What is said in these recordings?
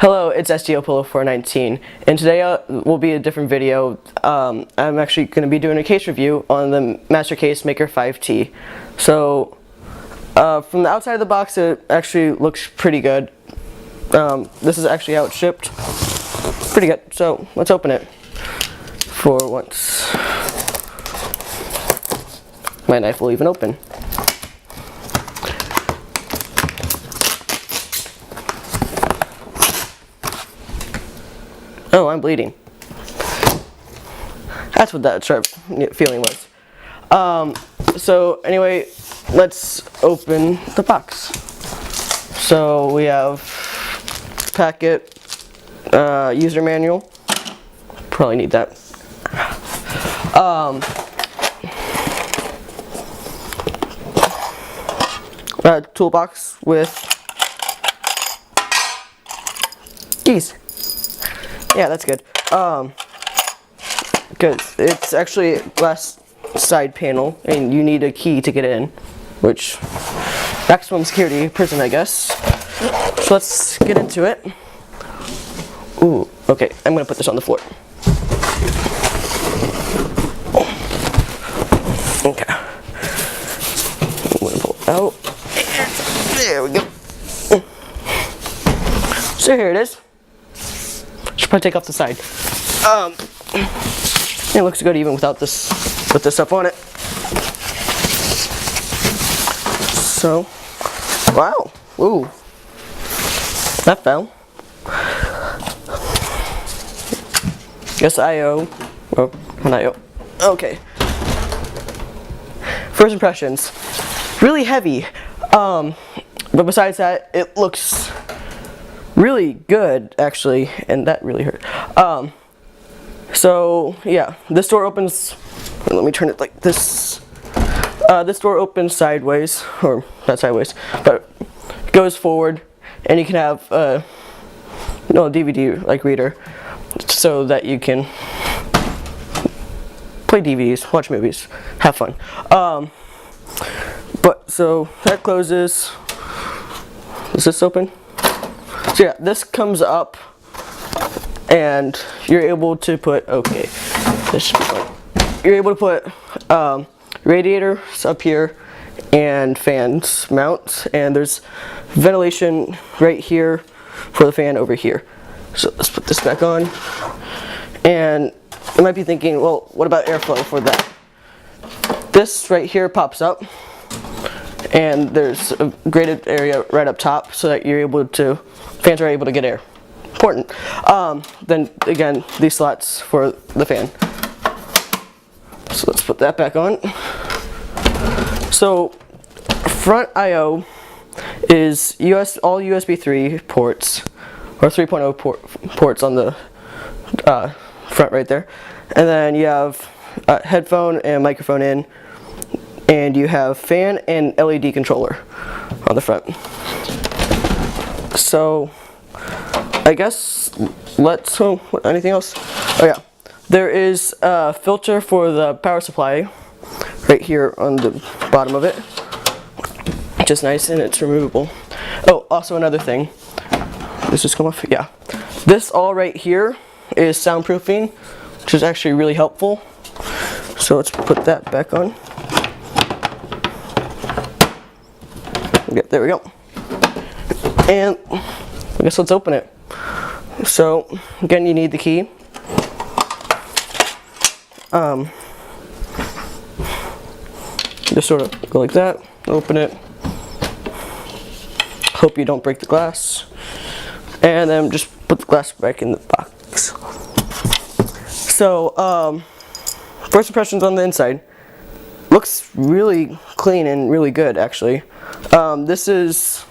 Hello, it's SDO419, and today will be a different video. I'm actually going to be doing a case review on the MasterCase Maker 5T. So, from the outside of the box, it actually looks pretty good. This is actually how it's shipped. Pretty good. So, let's open it for once. My knife will even open. Oh, I'm bleeding. That's what that sharp feeling was. So anyway, let's open the box. So we have packet, user manual. Probably need that. Toolbox with keys. Yeah, that's good. Because it's actually a glass side panel, and you need a key to get in, which maximum security prison, I guess. So let's get into it. Ooh, okay, I'm gonna put this on the floor. Okay. I'm gonna pull it out. There we go. So here it is. Should probably take off the side. It looks good even without this, with this stuff on it. So, wow, ooh, that fell. Guess I/O. Oh, an I/O. Okay. First impressions, really heavy. But besides that, it looks really good, actually, and that really hurt. So yeah, this door opens. Let me turn it like this. This door opens sideways, or not sideways, but goes forward, and you can have DVD like reader, so that you can play DVDs, watch movies, have fun. But so that closes. Is this open? So yeah, this comes up, and you're able to put, okay, this should be fine. You're able to put radiators up here and fans mounts, and there's ventilation right here for the fan over here. So let's put this back on, and you might be thinking, well, what about airflow for that? This right here pops up, and there's a grated area right up top so that you're able to, fans are able to get air. Important. Then again, these slots for the fan. So let's put that back on. So front I/O is all USB 3 ports, or 3.0 ports on the front right there. And then you have headphone and microphone in, and you have fan and LED controller on the front. So I guess let's, anything else? Oh yeah, there is a filter for the power supply right here on the bottom of it, which is nice, and it's removable. Oh, also another thing, does this come off? Yeah, this all right here is soundproofing, which is actually really helpful. So let's put that back on. Yeah, there we go. And I guess let's open it. So again, you need the key. Just sort of go like that, open it. Hope you don't break the glass. And then just put the glass back in the box. So first impressions on the inside. Looks really clean and really good, actually. This is,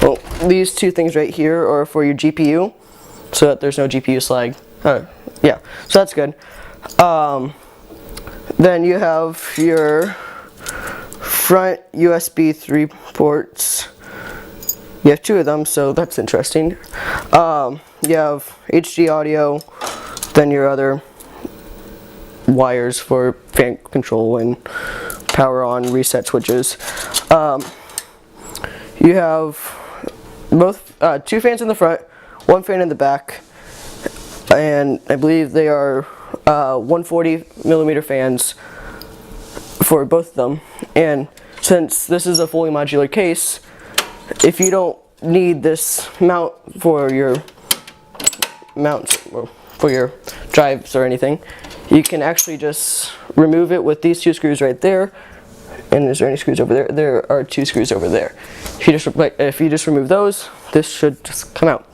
well, these two things right here are for your GPU, so that there's no GPU slag. Yeah, so that's good. Then you have your front USB 3 ports. You have two of them, so that's interesting. You have HD audio, then your other wires for fan control and power on reset switches. You have both two fans in the front, one fan in the back, and I believe they are 140 millimeter fans for both of them. And since this is a fully modular case, if you don't need this mount for your mounts or for your drives or anything, you can actually just remove it with these two screws right there. And is there any screws over there? There are two screws over there. If you just remove those, this should just come out.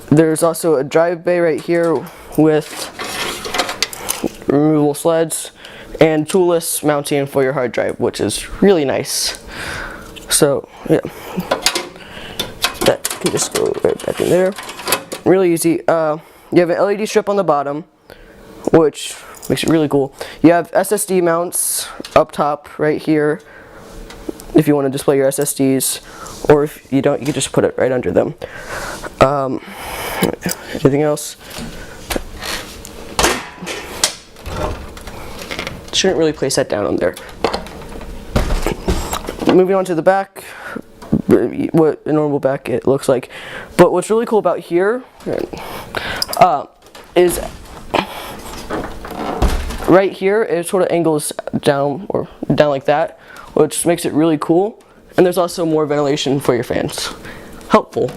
There's also a drive bay right here with removable sleds and toolless mounting for your hard drive, which is really nice. So yeah, that can just go right back in there. Really easy. You have an LED strip on the bottom, which makes it really cool. You have SSD mounts up top right here if you want to display your SSDs, or if you don't, you can just put it right under them. Anything else? Shouldn't really place that down on there. Moving on to the back, what a normal back it looks like. But what's really cool about here is right here it sort of angles down or down like that, which makes it really cool. And there's also more ventilation for your fans. Helpful.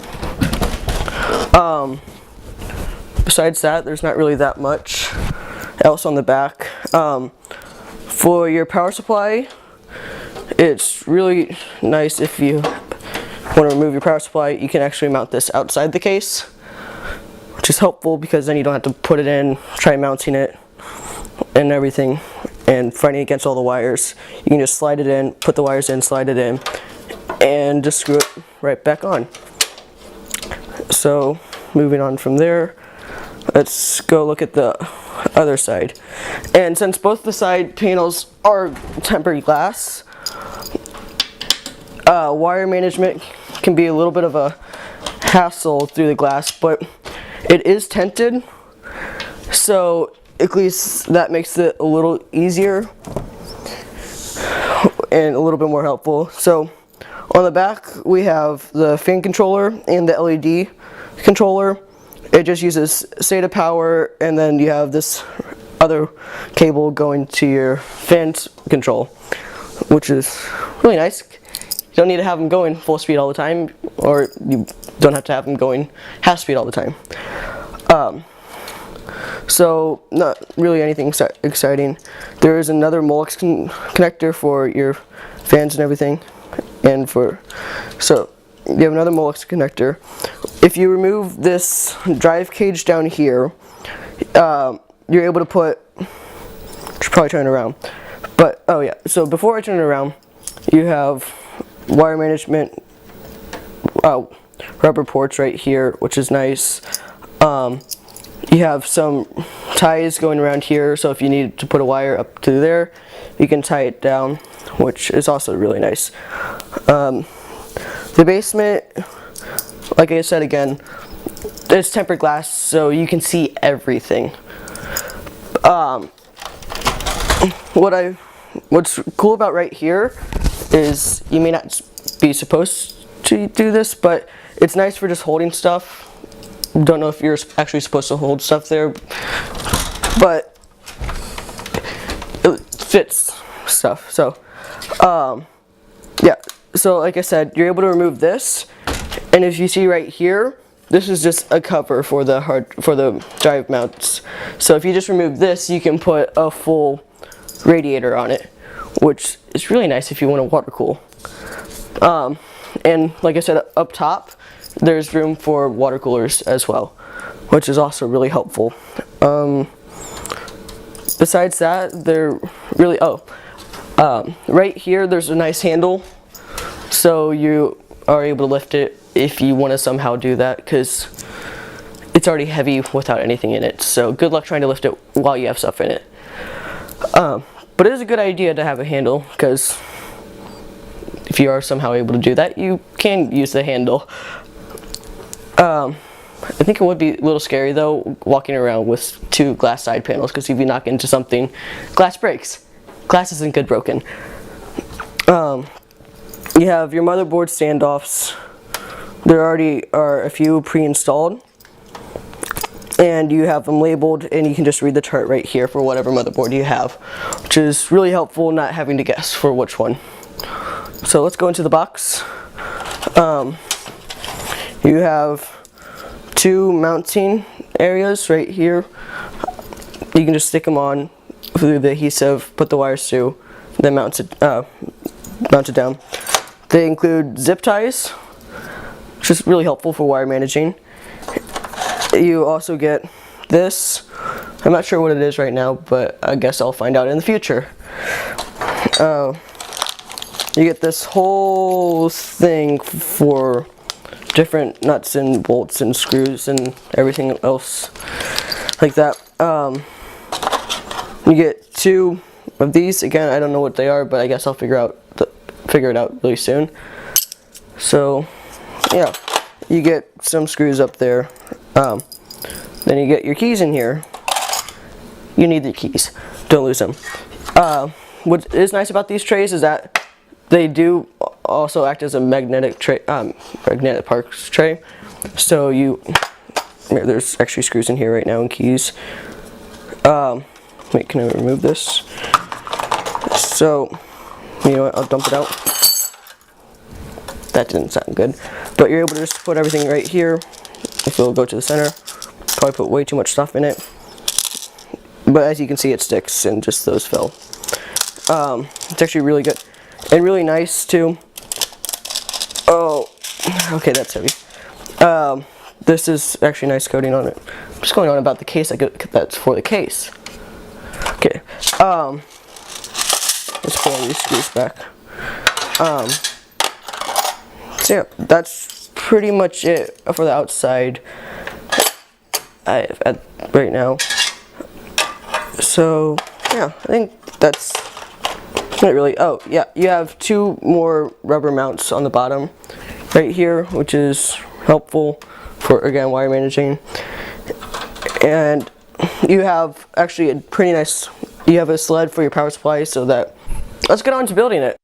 Besides that, there's not really that much else on the back. For your power supply, it's really nice if you want to remove your power supply, you can actually mount this outside the case, which is helpful because then you don't have to put it in, try mounting it and everything and fighting against all the wires. You can just slide it in, put the wires in, slide it in, and just screw it right back on. So moving on from there, let's go look at the other side. And since both the side panels are tempered glass, wire management can be a little bit of a hassle through the glass, but it is tinted, so at least that makes it a little easier and a little bit more helpful. So on the back we have the fan controller and the LED controller. It just uses SATA power, and then you have this other cable going to your fans control, which is really nice. You don't need to have them going full speed all the time, or you don't have to have them going half speed all the time. So not really anything exciting. There is another Molex connector for your fans and everything, and so you have another Molex connector. If you remove this drive cage down here, you're able to put, should probably turn it around, but oh yeah, so before I turn it around, you have wire management rubber ports right here, which is nice. You have some ties going around here, so if you need to put a wire up to there, you can tie it down, which is also really nice. The basement, like I said again, it's tempered glass, so you can see everything. What's cool about right here is you may not be supposed to do this, but it's nice for just holding stuff. Don't know if you're actually supposed to hold stuff there, but it fits stuff. So yeah, so like I said, you're able to remove this, and if you see right here, this is just a cover for the drive mounts. So if you just remove this, you can put a full radiator on it, which is really nice if you want to water cool. And like I said, up top there's room for water coolers as well, which is also really helpful. Besides that, they're really right here there's a nice handle, so you are able to lift it if you want to somehow do that, because it's already heavy without anything in it, so good luck trying to lift it while you have stuff in it. But it is a good idea to have a handle, because if you are somehow able to do that, you can use the handle. I think it would be a little scary though, walking around with two glass side panels, because if you knock into something, glass breaks. Glass isn't good broken. You have your motherboard standoffs, there already are a few pre-installed, and you have them labeled, and you can just read the chart right here for whatever motherboard you have, which is really helpful, not having to guess for which one. So let's go into the box. You have 2 mounting areas right here. You can just stick them on through the adhesive, put the wires through, then mount it down. They include zip ties, which is really helpful for wire managing. You also get this. I'm not sure what it is right now, but I guess I'll find out in the future. You get this whole thing for different nuts and bolts and screws and everything else like that. You get 2 of these. Again, I don't know what they are, but I guess I'll figure it out really soon. So yeah, you get some screws up there. Then you get your keys in here. You need the keys. Don't lose them. What is nice about these trays is that they do also act as a magnetic parts tray. So there's actually screws in here right now and keys. Wait, can I remove this? So, you know what, I'll dump it out. That didn't sound good. But you're able to just put everything right here. If it'll go to the center. Probably put way too much stuff in it. But as you can see, it sticks and just those fell. It's actually really good. And really nice too. Oh, okay, that's heavy. This is actually nice coating on it. I'm just going on about the case. That's for the case. Okay. Let's pull all these screws back. So yeah, that's pretty much it for the outside right now. So yeah, I think that's not really. Oh yeah, you have 2 more rubber mounts on the bottom right here, which is helpful for, again, wire managing. And you have actually a pretty nice, you have a sled for your power supply, so that, let's get on to building it.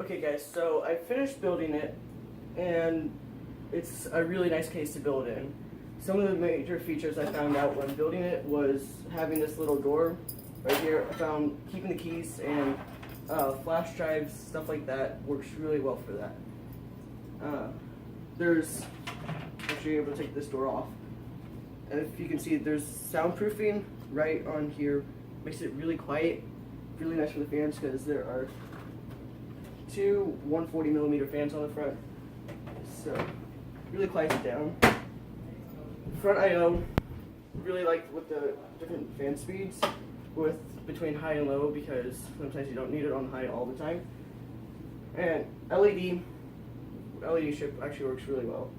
Okay guys, so I finished building it, and it's a really nice case to build in. Some of the major features I found out when building it was having this little door right here. I found keeping the keys and flash drives, stuff like that, works really well for that. Actually you're able to take this door off. And if you can see, there's soundproofing right on here. Makes it really quiet, really nice for the fans because there are two 140mm fans on the front. So, really quiets it down. Front I/O, really like with the different fan speeds with between high and low because sometimes you don't need it on high all the time. And LED strip actually works really well.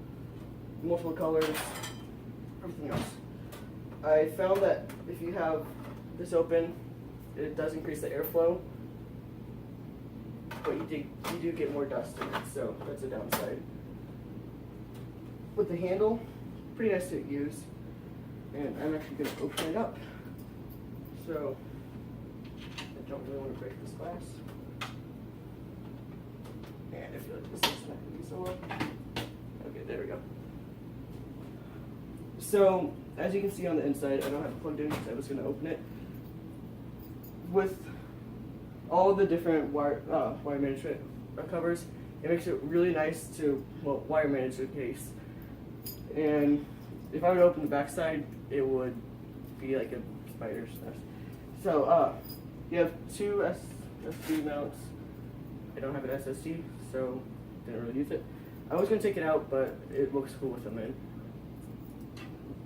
Multiple colors, everything else. I found that if you have this open, it does increase the airflow, but you do get more dust in it, so that's a downside. With the handle, pretty nice to use, and I'm actually going to open it up. So I don't really want to break this glass. And I feel like this is not going to be so well. Okay, there we go. So as you can see on the inside, I don't have it plugged in because I was going to open it. With all of the different wire management covers, it makes it really nice to wire manage the case. And if I would open the back side, it would be like a spider's nest. So you have two SSD mounts. I don't have an SSD, so didn't really use it. I was gonna take it out, but it looks cool with them in.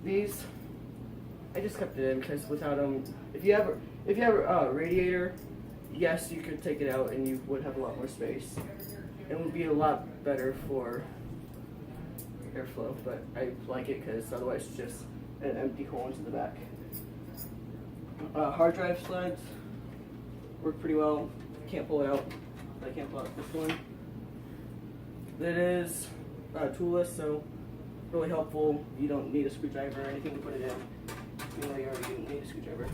These, I just kept it in because without them, if you have a radiator, yes, you could take it out and you would have a lot more space. It would be a lot better for airflow, but I like it because otherwise it's just an empty hole into the back. Hard drive slides work pretty well. Can't pull it out, but I can't pull out this one. It is toolless, so really helpful. You don't need a screwdriver or anything to put it in. You know you already didn't need a screwdriver.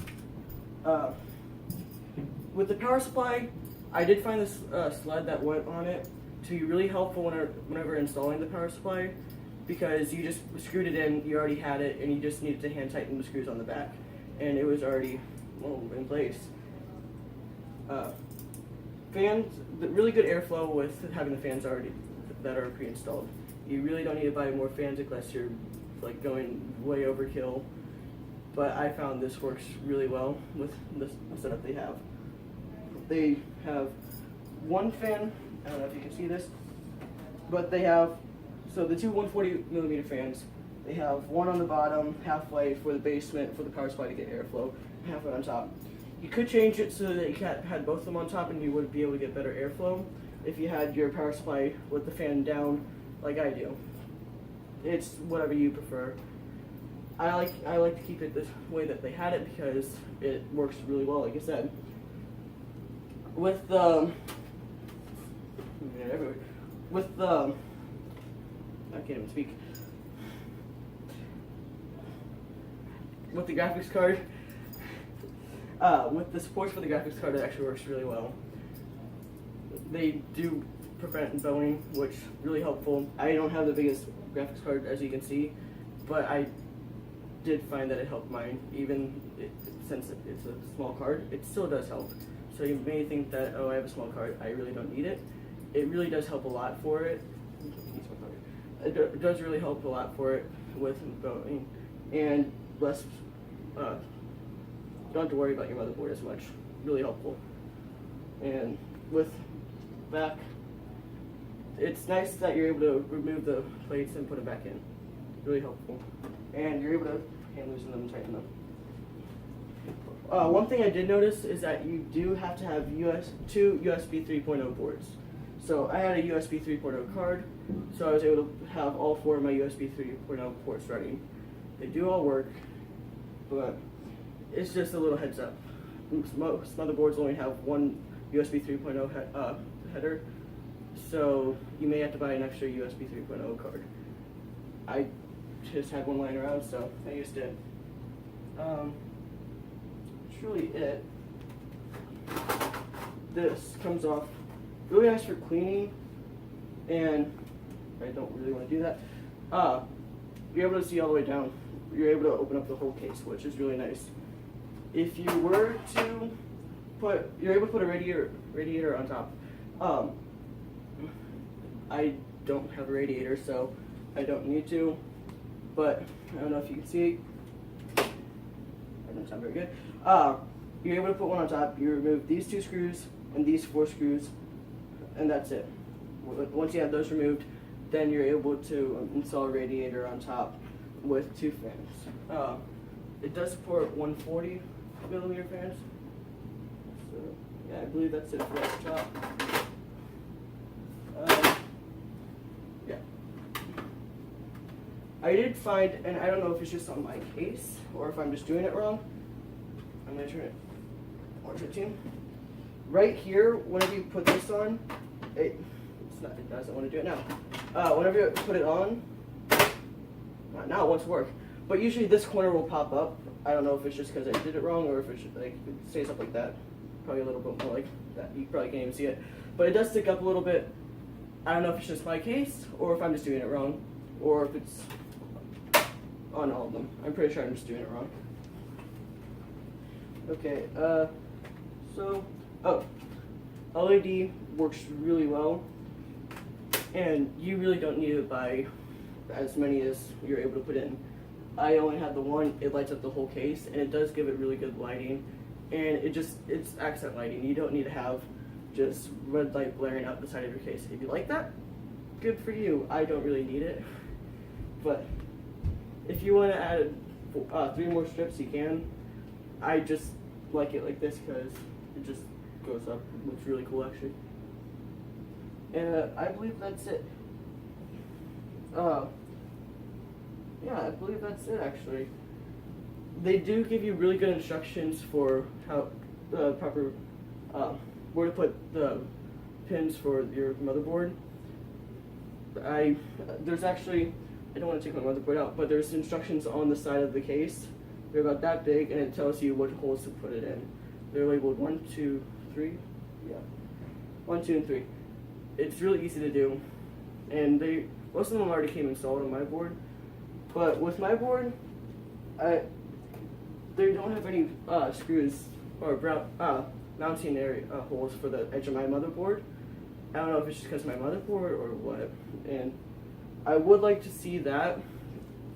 With the power supply, I did find this sled that went on it to be really helpful whenever installing the power supply, because you just screwed it in, you already had it, and you just needed to hand tighten the screws on the back, and it was already in place. Fans, really good airflow with having the fans already that are pre-installed. You really don't need to buy more fans unless you're like going way overkill. But I found this works really well with the setup they have. They have one fan, I don't know if you can see this, but they have, so the two 140mm fans, they have one on the bottom, halfway for the basement for the power supply to get airflow, halfway on top. You could change it so that you had both of them on top and you would be able to get better airflow if you had your power supply with the fan down like I do. It's whatever you prefer. I like to keep it this way that they had it because it works really well, like I said. With the I can't even speak. With the graphics card, with the supports for the graphics card, it actually works really well. They do prevent bowing, which is really helpful. I don't have the biggest graphics card, as you can see, but I did find that it helped mine, since it's a small card, it still does help. So you may think that, oh, I have a small card, I really don't need it. It really does help a lot for it. It does really help a lot for it with bowing, and less, you don't have to worry about your motherboard as much. Really helpful. And with back, it's nice that you're able to remove the plates and put them back in. Really helpful. And you're able to hand loosen them and tighten them. One thing I did notice is that you do have to have two USB 3.0 boards. So I had a USB 3.0 card, so I was able to have all four of my USB 3.0 ports running. They do all work, but it's just a little heads up. Most motherboards only have one USB 3.0 header, so you may have to buy an extra USB 3.0 card. I just had one lying around, so I used it. That's really it. This comes off really nice for cleaning, and I don't really want to do that. You're able to see all the way down. You're able to open up the whole case, which is really nice. If you were to you're able to put a radiator on top. I don't have a radiator, so I don't need to, but I don't know if you can see. That doesn't sound very good. You're able to put one on top. You remove these 2 screws and these 4 screws, and that's it. Once you have those removed, then you're able to install a radiator on top with 2 fans. It does support 140 millimeter fans. So yeah, I believe that's it for the top. Yeah. I did find, and I don't know if it's just on my case or if I'm just doing it wrong. I'm gonna turn it 115. Right here, whenever you put this on, it doesn't want to do it now. Whenever you put it on, now it wants to work. But usually this corner will pop up. I don't know if it's just because I did it wrong or if it should, like, it stays up like that. Probably a little bit more like that. You probably can't even see it. But it does stick up a little bit. I don't know if it's just my case or if I'm just doing it wrong or if it's on all of them. I'm pretty sure I'm just doing it wrong. Okay, LED works really well, and you really don't need to buy as many as you're able to put in. I only have the one. It lights up the whole case, and it does give it really good lighting, and it's accent lighting. You don't need to have just red light blaring out the side of your case. If you like that, good for you. I don't really need it, but if you want to add 3 more strips, you can. I just like it like this because it just goes up. It looks really cool, actually. And I believe that's it. Yeah, I believe that's it, actually. They do give you really good instructions for how proper where to put the pins for your motherboard. There's actually, I don't want to take my motherboard out, but there's instructions on the side of the case. They're about that big, and it tells you what holes to put it in. They're labeled 1, 2, 3. Yeah, 1, 2, and 3. It's really easy to do, and most of them already came installed on my board. But with my board, they don't have any screws or mounting area holes for the edge of my motherboard. I don't know if it's just because of my motherboard or what, and I would like to see that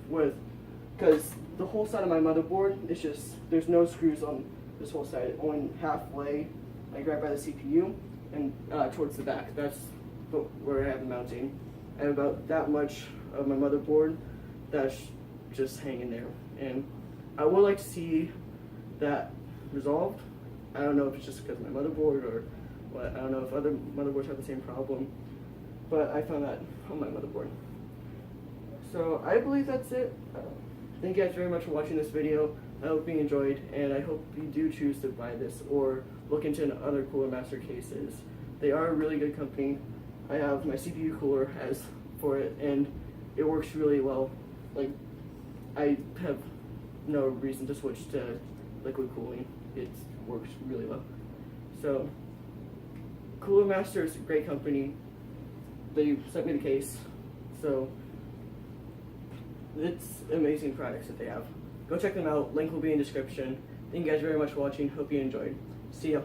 because the whole side of my motherboard is just, there's no screws on this whole side, only halfway, like right by the CPU, and towards the back. That's where I have the mounting. I have about that much of my motherboard that's just hanging there, and I would like to see that resolved. I don't know if it's just because of my motherboard or what. I don't know if other motherboards have the same problem, but I found that on my motherboard. So I believe that's it. Thank you guys very much for watching this video. I hope you enjoyed, and I hope you do choose to buy this or look into other cooler master cases. They are a really good company. I have my CPU cooler for it, and it works really well. Like, I have no reason to switch to liquid cooling. It works really well. So, Cooler Master is a great company. They sent me the case, so it's amazing products that they have. Go check them out. Link will be in the description. Thank you guys very much for watching. Hope you enjoyed. See ya.